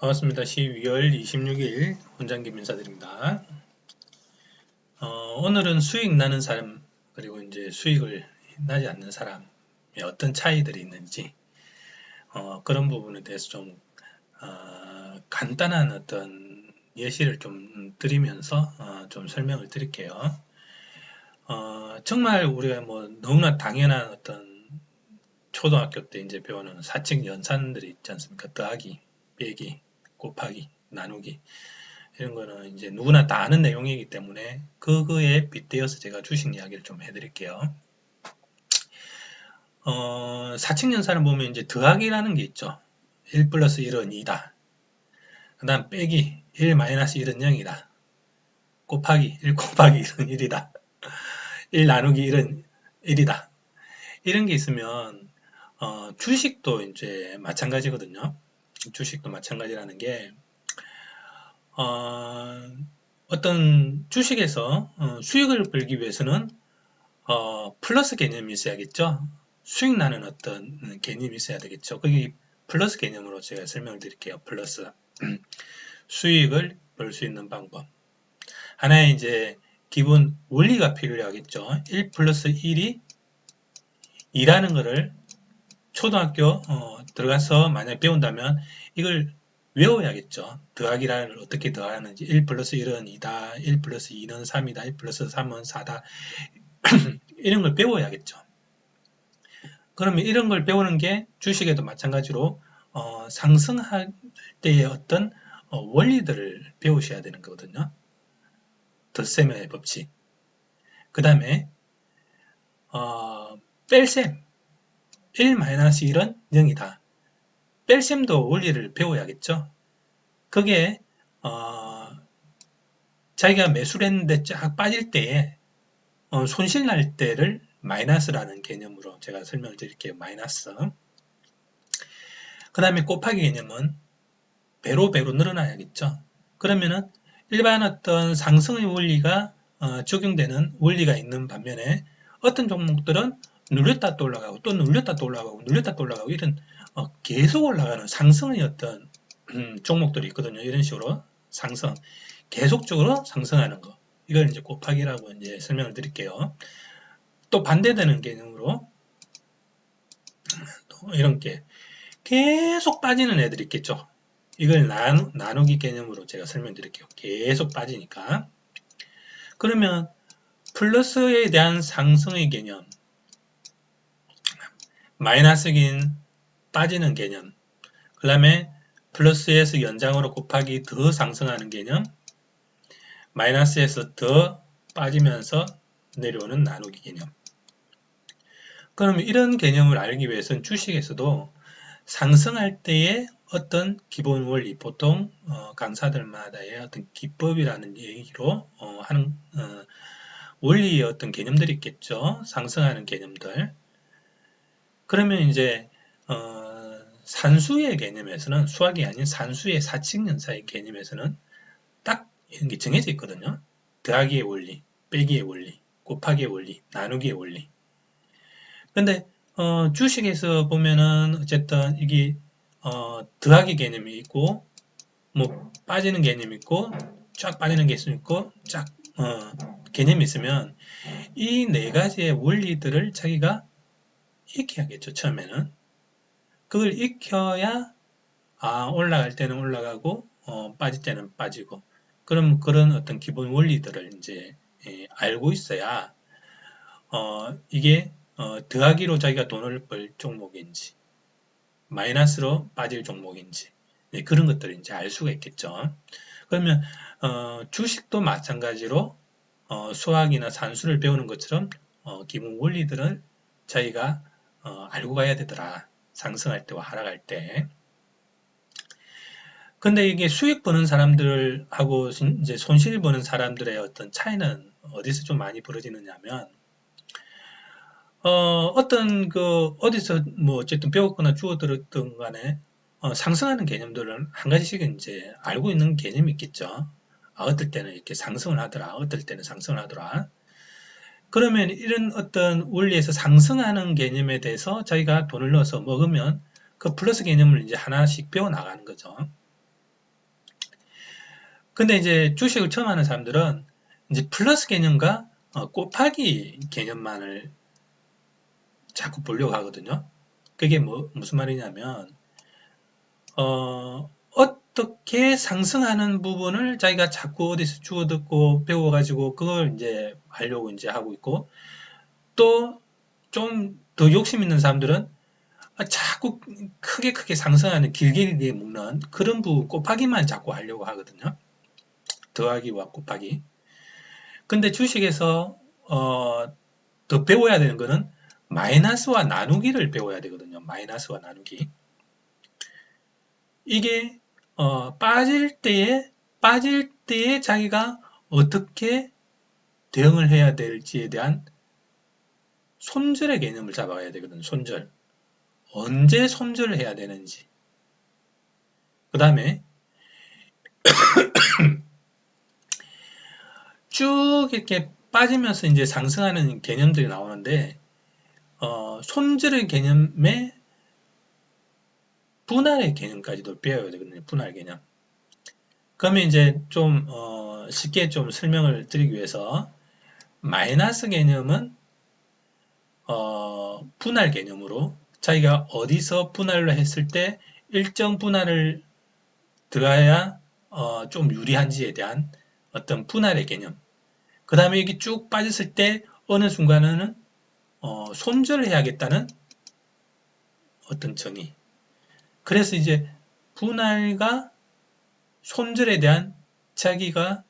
반갑습니다. 12월 26일 원장님 인사드립니다. 오늘은 수익 나는 사람, 그리고 이제 수익을 나지 않는 사람의 어떤 차이들이 있는지, 그런 부분에 대해서 좀, 간단한 어떤 예시를 좀 드리면서, 좀 설명을 드릴게요. 정말 우리가 뭐 너무나 당연한 어떤 초등학교 때 이제 배우는 사칙 연산들이 있지 않습니까? 더하기, 빼기, 곱하기, 나누기. 이런 거는 이제 누구나 다 아는 내용이기 때문에 그거에 빗대어서 제가 주식 이야기를 좀 해드릴게요. 사칙연산을 보면 이제 더하기라는 게 있죠. 1 플러스 1은 2다. 그 다음 빼기 1 마이너스 1은 0이다. 곱하기 1 곱하기 1은 1이다. 1 나누기 1은 1이다. 이런 게 있으면 주식도 이제 마찬가지거든요. 주식도 마찬가지라는 게 어떤 주식에서 수익을 벌기 위해서는 플러스 개념이 있어야겠죠. 수익 나는 어떤 개념이 있어야 되겠죠. 거기 플러스 개념으로 제가 설명을 드릴게요. 플러스 수익을 벌 수 있는 방법. 하나의 이제 기본 원리가 필요하겠죠. 1 플러스 1이 2라는 거를 초등학교 들어가서 만약 배운다면 이걸 외워야겠죠. 더하기를 어떻게 더하는지 1 플러스 1은 2다, 1 플러스 2는 3이다, 1 플러스 3은 4다 이런 걸 배워야겠죠. 그러면 이런 걸 배우는 게 주식에도 마찬가지로 상승할 때의 어떤 원리들을 배우셔야 되는 거거든요. 덧셈의 법칙. 그 다음에 뺄셈 1-1은 0이다. 뺄셈도 원리를 배워야겠죠. 그게 자기가 매수를 했는데 쫙 빠질 때에 손실 날 때를 마이너스라는 개념으로 제가 설명을 드릴게요. 마이너스. 그 다음에 곱하기 개념은 배로 늘어나야겠죠. 그러면은 일반 어떤 상승의 원리가 적용되는 원리가 있는 반면에 어떤 종목들은 눌렸다 또 올라가고 또 눌렸다 또 올라가고 눌렸다 또 올라가고 이런 계속 올라가는 상승의 어떤 종목들이 있거든요. 이런 식으로 상승, 계속적으로 상승하는 거. 이걸 이제 곱하기라고 이제 설명을 드릴게요. 또 반대되는 개념으로 또 이런 게 계속 빠지는 애들이 있겠죠. 이걸 나누기 개념으로 제가 설명드릴게요. 계속 빠지니까. 그러면 플러스에 대한 상승의 개념, 마이너스긴 빠지는 개념, 그 다음에 플러스에서 연장으로 곱하기 더 상승하는 개념, 마이너스에서 더 빠지면서 내려오는 나누기 개념. 그러면 이런 개념을 알기 위해서는 주식에서도 상승할 때의 어떤 기본 원리, 보통 강사들마다의 어떤 기법이라는 얘기로 하는 원리의 어떤 개념들이 있겠죠. 상승하는 개념들. 그러면 이제 산수의 개념에서는 수학이 아닌 산수의 사칙연산의 개념에서는 딱 이런 게 정해져 있거든요. 더하기의 원리, 빼기의 원리, 곱하기의 원리, 나누기의 원리. 근데 주식에서 보면은 어쨌든 이게 더하기 개념이 있고 뭐 빠지는 개념이 있고 쫙 빠지는 게 있고 쫙 개념이 있으면 이 네 가지의 원리들을 자기가 익혀야겠죠. 처음에는 그걸 익혀야 올라갈 때는 올라가고 빠질 때는 빠지고 그럼 그런 어떤 기본 원리들을 이제 알고 있어야 이게 더하기로 자기가 돈을 벌 종목인지 마이너스로 빠질 종목인지 그런 것들을 이제 알 수가 있겠죠. 그러면 주식도 마찬가지로 수학이나 산수를 배우는 것처럼 기본 원리들을 자기가 알고 가야 되더라. 상승할 때와 하락할 때. 근데 이게 수익 버는 사람들하고 이제 손실 버는 사람들의 어떤 차이는 어디서 좀 많이 벌어지느냐면 어떤 어디서 뭐 어쨌든 배웠거나 주워 들었던 간에 상승하는 개념들은 한 가지씩 이제 알고 있는 개념이 있겠죠. 어떨 때는 이렇게 상승을 하더라. 어떨 때는 상승을 하더라. 그러면 이런 어떤 원리에서 상승하는 개념에 대해서 자기가 돈을 넣어서 먹으면 그 플러스 개념을 이제 하나씩 배워 나가는 거죠. 근데 이제 주식을 처음 하는 사람들은 이제 플러스 개념과 곱하기 개념만을 자꾸 보려고 하거든요. 그게 무슨 말이냐면, 어떻게 상승하는 부분을 자기가 자꾸 어디서 주워 듣고 배워가지고 그걸 이제 하려고 이제 하고 있고, 또 좀 더 욕심 있는 사람들은 자꾸 크게 상승하는 길게 묶는 그런 부분 곱하기만 자꾸 하려고 하거든요. 더하기와 곱하기. 근데 주식에서 더 배워야 되는 거는 마이너스와 나누기를 배워야 되거든요. 마이너스와 나누기. 이게 빠질 때에 자기가 어떻게 대응을 해야 될지에 대한 손절의 개념을 잡아가야 되거든요. 손절. 언제 손절을 해야 되는지. 그 다음에 쭉 이렇게 빠지면서 이제 상승하는 개념들이 나오는데 손절의 개념에 분할의 개념까지도 배워야 되거든요. 분할 개념. 그러면 이제 좀 쉽게 좀 설명을 드리기 위해서 마이너스 개념은 분할 개념으로 자기가 어디서 분할을 했을 때 일정 분할을 들어가야 좀 유리한지에 대한 어떤 분할의 개념. 그 다음에 이게 쭉 빠졌을 때 어느 순간에는 손절을 해야겠다는 어떤 정의. 그래서 이제 분할과 손절에 대한 자기가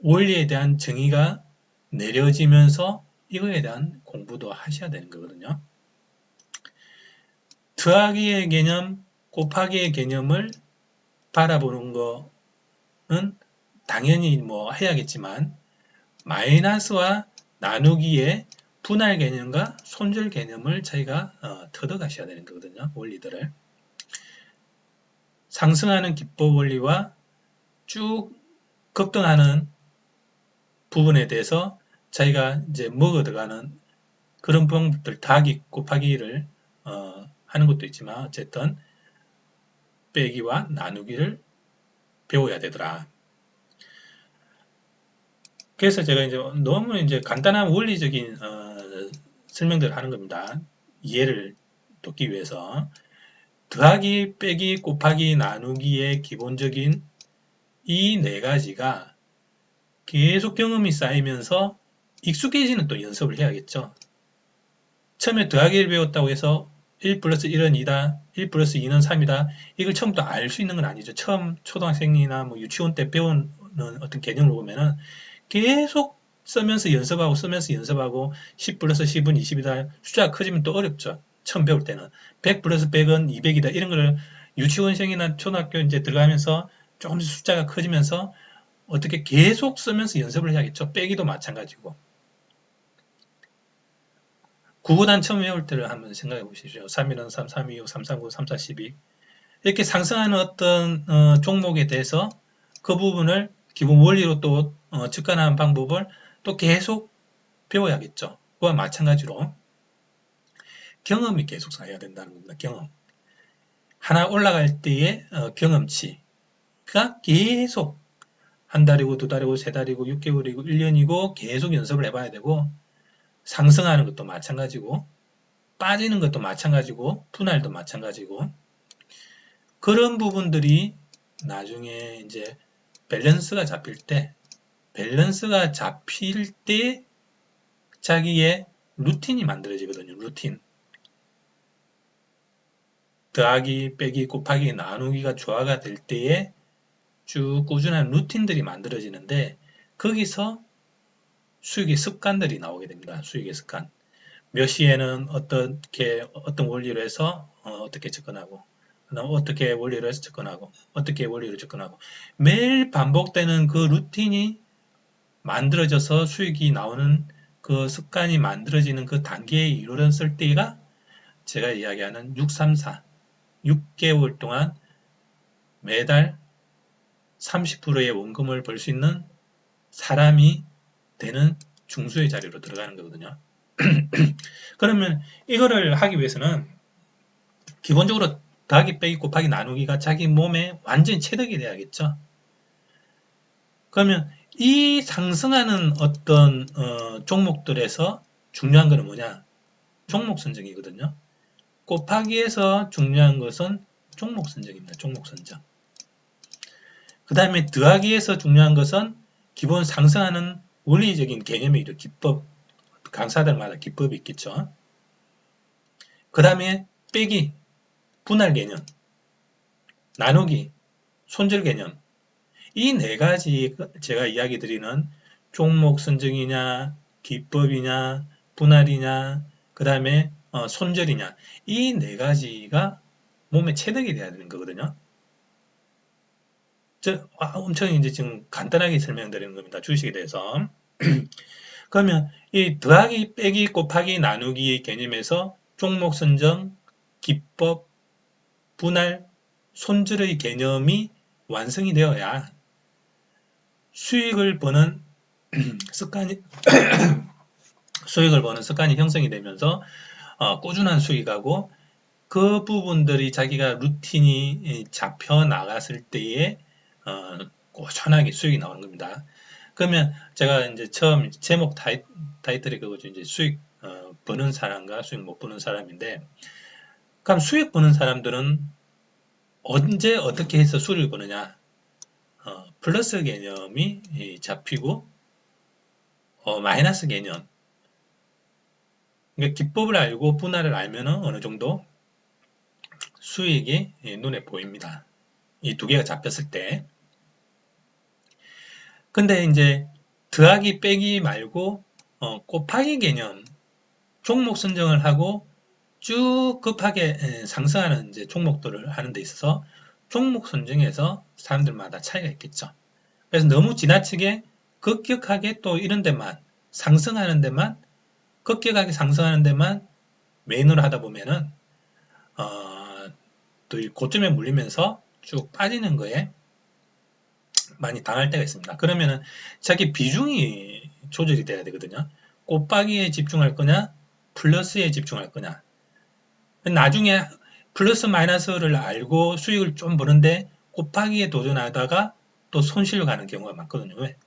원리에 대한 정의가 내려지면서 이거에 대한 공부도 하셔야 되는 거거든요. 더하기의 개념, 곱하기의 개념을 바라보는 거는 당연히 뭐 해야겠지만 마이너스와 나누기의 분할 개념과 손절 개념을 저희가 터득하셔야 되는 거거든요. 원리들을. 상승하는 기법 원리와 쭉 급등하는 부분에 대해서 저희가 이제 먹어 들어가는 그런 방법들 더하기 곱하기를 하는 것도 있지만 어쨌든 빼기와 나누기를 배워야 되더라. 그래서 제가 이제 너무 이제 간단한 원리적인 설명들을 하는 겁니다. 이해를 돕기 위해서 더하기, 빼기, 곱하기, 나누기의 기본적인 이 네 가지가 계속 경험이 쌓이면서 익숙해지는 또 연습을 해야겠죠. 처음에 더하기를 배웠다고 해서 1 플러스 1은 2다, 1 플러스 2는 3이다. 이걸 처음부터 알 수 있는 건 아니죠. 처음 초등학생이나 뭐 유치원 때 배우는 어떤 개념을 보면은 계속 쓰면서 연습하고 10 플러스 10은 20이다. 숫자가 커지면 또 어렵죠. 처음 배울 때는 100 플러스 100은 200이다. 이런 거를 유치원생이나 초등학교 이제 들어가면서 조금씩 숫자가 커지면서 어떻게 계속 쓰면서 연습을 해야겠죠. 빼기도 마찬가지고. 구구단 처음 외울 때를 한번 생각해 보시죠. 3일은 3, 325, 339, 3, 4, 12. 이렇게 상승하는 어떤 종목에 대해서 그 부분을 기본 원리로 또 접근하는 방법을 또 계속 배워야겠죠. 그와 마찬가지로 경험이 계속 쌓여야 된다는 겁니다. 경험. 하나 올라갈 때의 경험치가 계속 한 달이고 두 달이고 세 달이고 6개월이고 1년이고 계속 연습을 해봐야 되고 상승하는 것도 마찬가지고 빠지는 것도 마찬가지고 분할도 마찬가지고 그런 부분들이 나중에 이제 밸런스가 잡힐 때 자기의 루틴이 만들어지거든요. 루틴. 더하기, 빼기, 곱하기, 나누기가 조화가 될 때에 쭉 꾸준한 루틴들이 만들어지는데 거기서 수익의 습관들이 나오게 됩니다. 수익의 습관. 몇 시에는 어떤 원리로 해서 어떻게 접근하고 어떻게 원리로 해서 접근하고 어떻게 원리로 접근하고 매일 반복되는 그 루틴이 만들어져서 수익이 나오는 그 습관이 만들어지는 그 단계에 이르렀을 때가 제가 이야기하는 634 6개월 동안 매달 30%의 원금을 벌 수 있는 사람이 되는 중수의 자리로 들어가는 거거든요. 그러면 이거를 하기 위해서는 기본적으로 더하기, 빼기, 곱하기, 나누기가 자기 몸에 완전히 체득이 돼야겠죠. 그러면 이 상승하는 어떤 종목들에서 중요한 거는 뭐냐? 종목 선정이거든요. 곱하기에서 중요한 것은 종목 선정입니다. 종목 선정. 그 다음에 더하기에서 중요한 것은 기본 상승하는 원리적인 개념이 있죠. 기법, 강사들마다 기법이 있겠죠. 그 다음에 빼기, 분할 개념, 나누기, 손절 개념. 이 네 가지 제가 이야기 드리는 종목 선정이냐, 기법이냐, 분할이냐, 그 다음에 손절이냐. 이 네 가지가 몸에 체득이 돼야 되는 거거든요. 엄청 이제 지금 간단하게 설명드리는 겁니다. 주식에 대해서. 그러면 이 더하기, 빼기, 곱하기, 나누기 개념에서 종목 선정, 기법, 분할, 손절의 개념이 완성이 되어야 수익을 버는 습관이 형성이 되면서 꾸준한 수익하고 그 부분들이 자기가 루틴이 잡혀 나갔을 때에 꾸준하게 수익이 나오는 겁니다. 그러면 제가 이제 처음 제목 타이틀이 그거죠. 이제 수익 버는 사람과 수익 못 버는 사람인데, 그럼 수익 버는 사람들은 언제 어떻게 해서 수익을 버느냐? 플러스 개념이 잡히고 마이너스 개념. 그러니까 기법을 알고 분할을 알면은 어느 정도 수익이 눈에 보입니다. 이 두 개가 잡혔을 때. 근데 이제 더하기 빼기 말고 곱하기 개념 종목 선정을 하고 쭉 급하게 상승하는 이제 종목들을 하는 데 있어서 종목 선정에서 사람들마다 차이가 있겠죠. 그래서 너무 지나치게 급격하게 또 이런 데만 상승하는 데만 급격하게 상승하는 데만 메인으로 하다 보면은 또 이 고점에 물리면서 쭉 빠지는 거에 많이 당할 때가 있습니다. 그러면은 자기 비중이 조절이 돼야 되거든요. 곱하기에 집중할 거냐, 플러스에 집중할 거냐. 나중에 플러스 마이너스를 알고 수익을 좀 버는데 곱하기에 도전하다가 또 손실로 가는 경우가 많거든요. 왜?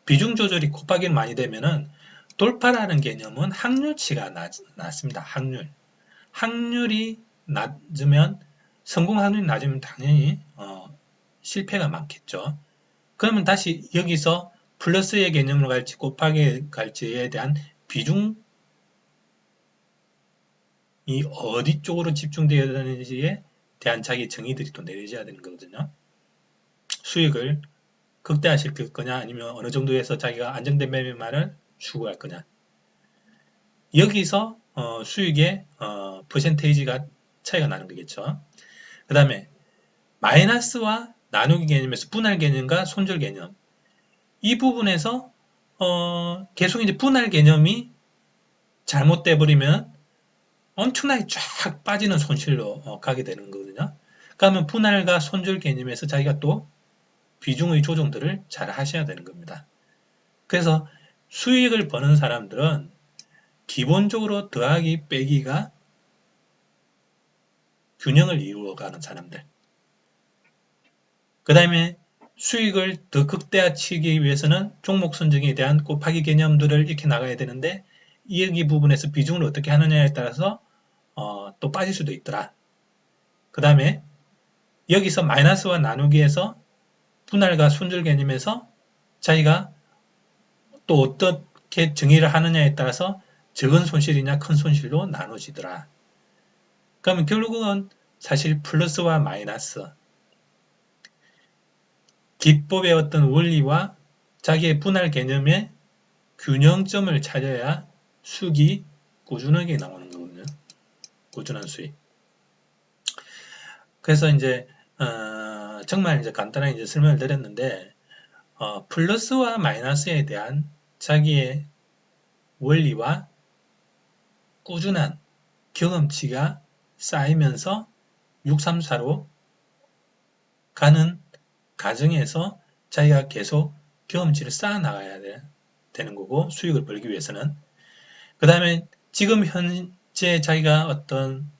비중 조절이 곱하기는 많이 되면은 돌파라는 개념은 확률치가 낮습니다. 확률이 낮으면 성공 확률이 낮으면 당연히 실패가 많겠죠. 그러면 다시 여기서 플러스의 개념으로 갈지 곱하기 갈지에 대한 비중이 어디 쪽으로 집중되어야 되는지에 대한 자기 정의들이 또 내려져야 되는 거거든요. 수익을 극대화시킬 거냐 아니면 어느 정도에서 자기가 안정된 매매만을 추구할 거냐. 여기서 수익의 퍼센테이지가 차이가 나는 거겠죠. 그 다음에 마이너스와 나누기 개념에서 분할 개념과 손절 개념. 이 부분에서 계속 이제 분할 개념이 잘못돼 버리면 엄청나게 쫙 빠지는 손실로 가게 되는 거거든요. 그러면 분할과 손절 개념에서 자기가 또 비중의 조정들을 잘 하셔야 되는 겁니다. 그래서 수익을 버는 사람들은 기본적으로 더하기 빼기가 균형을 이루어가는 사람들. 그 다음에 수익을 더 극대화치기 위해서는 종목 선정에 대한 곱하기 개념들을 익혀 나가야 되는데 여기 부분에서 비중을 어떻게 하느냐에 따라서 또 빠질 수도 있더라. 그 다음에 여기서 마이너스와 나누기에서 분할과 손절 개념에서 자기가 또 어떻게 정의를 하느냐에 따라서 적은 손실이냐 큰 손실로 나눠지더라. 그러면 결국은 사실 플러스와 마이너스 기법의 어떤 원리와 자기의 분할 개념의 균형점을 찾아야 수익이 꾸준하게 나오는 거거든요. 꾸준한 수익. 그래서 이제 정말 이제 간단하게 이제 설명을 드렸는데 플러스와 마이너스에 대한 자기의 원리와 꾸준한 경험치가 쌓이면서 634로 가는 과정에서 자기가 계속 경험치를 쌓아 나가야 되는 거고 수익을 벌기 위해서는 그 다음에 지금 현재 자기가 어떤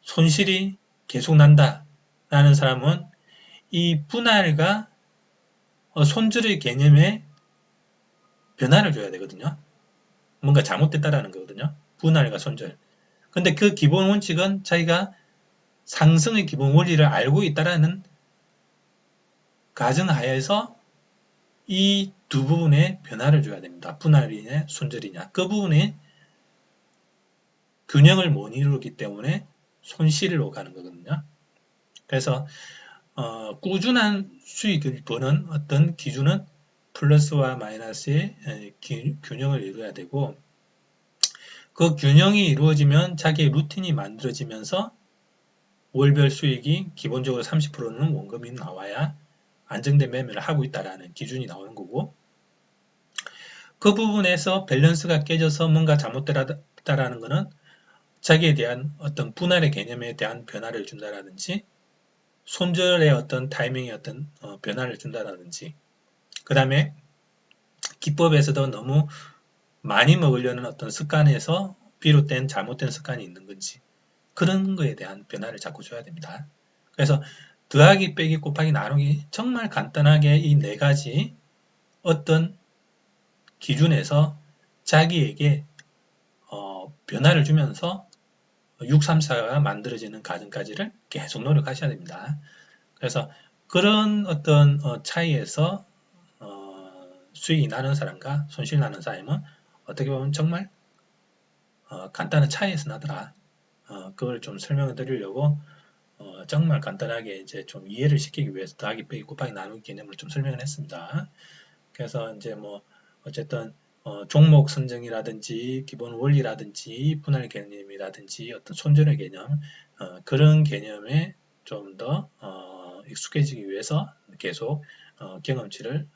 손실이 계속 난다 라는 사람은 이 분할과 손절의 개념에 변화를 줘야 되거든요. 뭔가 잘못됐다라는 거거든요. 분할과 손절. 근데 그 기본 원칙은 자기가 상승의 기본 원리를 알고 있다라는 가정하에서 이 두 부분에 변화를 줘야 됩니다. 분할이냐 손절이냐. 그 부분에 균형을 못 이루기 때문에 손실로 가는 거거든요. 그래서 꾸준한 수익을 버는 어떤 기준은 플러스와 마이너스의 균형을 이루어야 되고, 그 균형이 이루어지면 자기의 루틴이 만들어지면서 월별 수익이 기본적으로 30%는 원금이 나와야 안정된 매매를 하고 있다라는 기준이 나오는 거고, 그 부분에서 밸런스가 깨져서 뭔가 잘못됐다라는 것은 자기에 대한 어떤 분할의 개념에 대한 변화를 준다라든지, 손절의 어떤 타이밍의 어떤 변화를 준다라든지, 그 다음에 기법에서도 너무 많이 먹으려는 어떤 습관에서 비롯된 잘못된 습관이 있는 건지, 그런 거에 대한 변화를 자꾸 줘야 됩니다. 그래서 더하기, 빼기, 곱하기, 나누기 정말 간단하게 이 네 가지 어떤 기준에서 자기에게 변화를 주면서 634가 만들어지는 과정까지를 계속 노력하셔야 됩니다. 그래서 그런 어떤 차이에서 수익이 나는 사람과 손실 나는 사람은 어떻게 보면 정말 간단한 차이에서 나더라. 그걸 좀 설명을 드리려고 정말 간단하게 이제 좀 이해를 시키기 위해서 더하기, 빼기, 곱하기, 나누기 개념을 좀 설명을 했습니다. 그래서 이제 뭐 어쨌든 종목 선정이라든지 기본 원리라든지 분할 개념이라든지 어떤 손절의 개념, 그런 개념에 좀 더 익숙해지기 위해서 계속 경험치를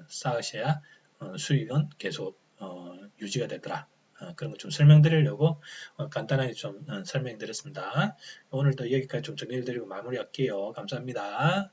쌓으셔야 수익은 계속 유지가 되더라. 그런 거 좀 설명드리려고 간단하게 좀 설명드렸습니다. 오늘도 여기까지 좀 정리해드리고 마무리할게요. 감사합니다.